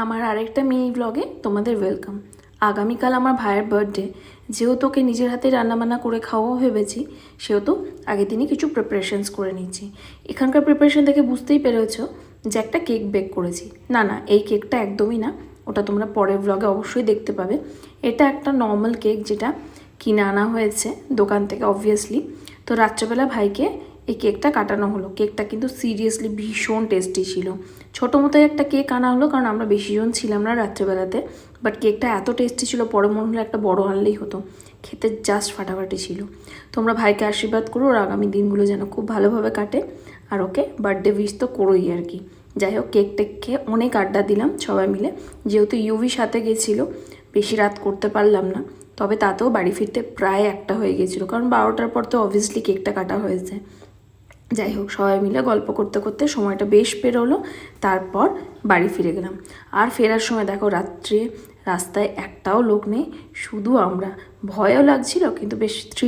আমার আরেকটা মিনি ব্লগে তোমাদের ওয়েলকাম। আগামীকাল আমার ভাইয়ের বার্থডে, যেহেতু ওকে নিজের হাতে রান্নাবান্না করে খাওয়াও ভেবেছি, সেহেতু আগের দিনই কিছু প্রিপারেশনস করে নিচ্ছি। এখানকার প্রিপারেশন দেখে বুঝতেই পেরেছো যে একটা কেক বেক করেছি। না, এই কেকটা একদমই না, ওটা তোমরা পরের ব্লগে অবশ্যই দেখতে পাবে। এটা একটা নর্মাল কেক, যেটা কিনে আনা হয়েছে দোকান থেকে অবভিয়াসলি। তো রাত্রেবেলা ভাইকে এই কেকটা কাটানো হলো। কেকটা কিন্তু সিরিয়াসলি ভীষণ টেস্টি ছিল। ছোটো মতোই একটা কেক আনা হলো, কারণ আমরা বেশিজন ছিলাম না রাত্রেবেলাতে। বাট কেকটা এত টেস্টি ছিল, পরে মনে হলো একটা বড় আনলেই হতো। খেতে জাস্ট ফাটাফাটি ছিল। তোমরা ভাইকে আশীর্বাদ করো ওর আগামী দিনগুলো যেন খুব ভালোভাবে কাটে, আর ওকে বার্থডে উইশ তো করোই আর কি। যাই হোক, কেক টেক খেয়ে অনেক আড্ডা দিলাম সবাই মিলে। যেহেতু ইউভি সাথে গেছিলো, বেশি রাত করতে পারলাম না। তবে তাতেও বাড়ি ফিরতে প্রায় 1টা হয়ে গেছিলো, কারণ 12টার পর তো অবভিয়াসলি কেকটা কাটা হয়েছে। যাই হোক, সবাই মিলে গল্প করতে করতে সময়টা বেশ পেরোলো। তারপর বাড়ি ফিরে গেলাম। আর ফেরার সময় দেখো, রাত্রে রাস্তায় একটাও লোক নেই, শুধু আমরা। ভয়ও লাগছিল, কিন্তু বেশ থ্রিল